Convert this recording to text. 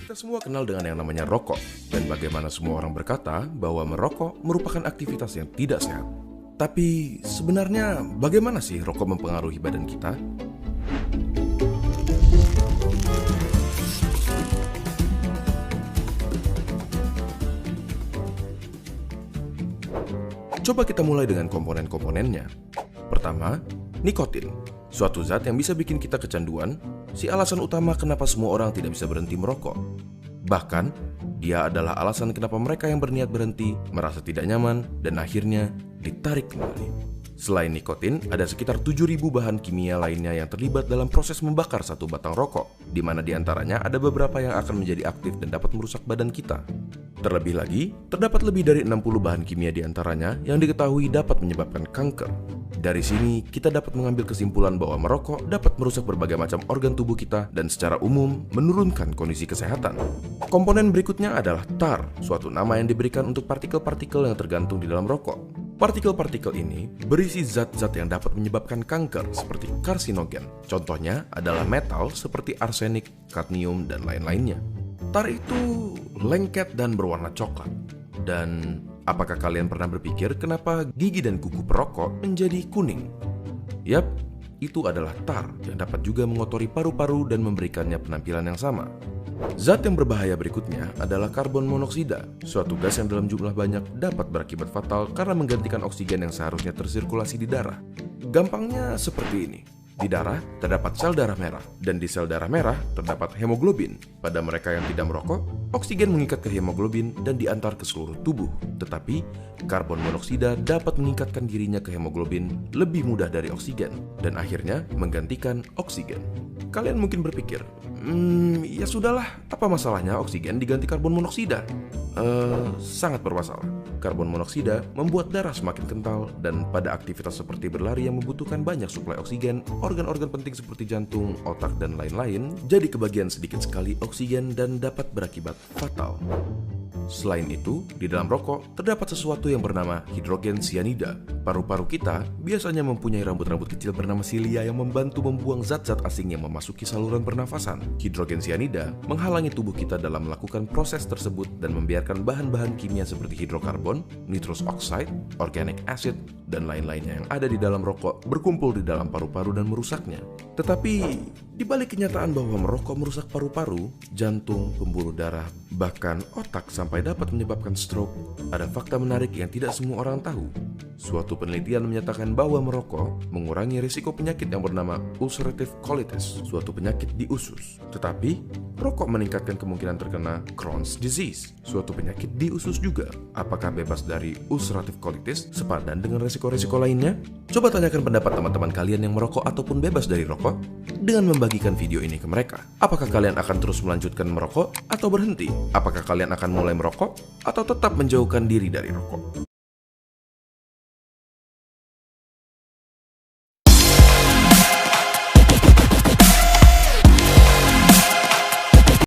Kita semua kenal dengan yang namanya rokok, dan bagaimana semua orang berkata bahwa merokok merupakan aktivitas yang tidak sehat. Tapi sebenarnya bagaimana sih rokok mempengaruhi badan kita? Coba kita mulai dengan komponen-komponennya. Pertama, nikotin, suatu zat yang bisa bikin kita kecanduan, si alasan utama kenapa semua orang tidak bisa berhenti merokok. Bahkan, dia adalah alasan kenapa mereka yang berniat berhenti merasa tidak nyaman dan akhirnya ditarik kembali. Selain nikotin, ada sekitar 7.000 bahan kimia lainnya yang terlibat dalam proses membakar satu batang rokok, di mana diantaranya ada beberapa yang akan menjadi aktif dan dapat merusak badan kita. Terlebih lagi, terdapat lebih dari 60 bahan kimia diantaranya yang diketahui dapat menyebabkan kanker. Dari sini, kita dapat mengambil kesimpulan bahwa merokok dapat merusak berbagai macam organ tubuh kita dan secara umum menurunkan kondisi kesehatan. Komponen berikutnya adalah tar, suatu nama yang diberikan untuk partikel-partikel yang tergantung di dalam rokok. Partikel-partikel ini berisi zat-zat yang dapat menyebabkan kanker seperti karsinogen. Contohnya adalah metal seperti arsenik, kadmium, dan lain-lainnya. Tar itu lengket dan berwarna coklat. Dan apakah kalian pernah berpikir kenapa gigi dan kuku perokok menjadi kuning? Yap, itu adalah tar yang dapat juga mengotori paru-paru dan memberikannya penampilan yang sama. Zat yang berbahaya berikutnya adalah karbon monoksida, suatu gas yang dalam jumlah banyak dapat berakibat fatal karena menggantikan oksigen yang seharusnya tersirkulasi di darah. Gampangnya seperti ini. Di darah terdapat sel darah merah, dan di sel darah merah terdapat hemoglobin. Pada mereka yang tidak merokok, oksigen mengikat ke hemoglobin dan diantar ke seluruh tubuh. Tetapi, karbon monoksida dapat mengikatkan dirinya ke hemoglobin lebih mudah dari oksigen, dan akhirnya menggantikan oksigen. Kalian mungkin berpikir, ya sudahlah, apa masalahnya oksigen diganti karbon monoksida? Sangat bermasalah. Karbon monoksida membuat darah semakin kental, dan pada aktivitas seperti berlari yang membutuhkan banyak suplai oksigen, organ-organ penting seperti jantung, otak, dan lain-lain jadi kebagian sedikit sekali oksigen dan dapat berakibat fatal. Selain itu, di dalam rokok terdapat sesuatu yang bernama hidrogen cyanida. Paru-paru kita biasanya mempunyai rambut-rambut kecil bernama silia yang membantu membuang zat-zat asing yang memasuki saluran pernafasan. Hidrogen cyanida menghalangi tubuh kita dalam melakukan proses tersebut dan membiarkan bahan-bahan kimia seperti hidrokarbon, nitrous oxide, organic acid, dan lain-lainnya yang ada di dalam rokok berkumpul di dalam paru-paru dan merusaknya. Tetapi, di balik kenyataan bahwa merokok merusak paru-paru, jantung, pembuluh darah, bahkan otak sampai dapat menyebabkan stroke, ada fakta menarik yang tidak semua orang tahu. Suatu penelitian menyatakan bahwa merokok mengurangi risiko penyakit yang bernama ulcerative colitis, suatu penyakit di usus. Tetapi, rokok meningkatkan kemungkinan terkena Crohn's disease, suatu penyakit di usus juga. Apakah bebas dari ulcerative colitis sepadan dengan risiko-risiko lainnya? Coba tanyakan pendapat teman-teman kalian yang merokok ataupun bebas dari rokok dengan membagikan video ini ke mereka. Apakah kalian akan terus melanjutkan merokok atau berhenti? Apakah kalian akan mulai merokok atau tetap menjauhkan diri dari rokok?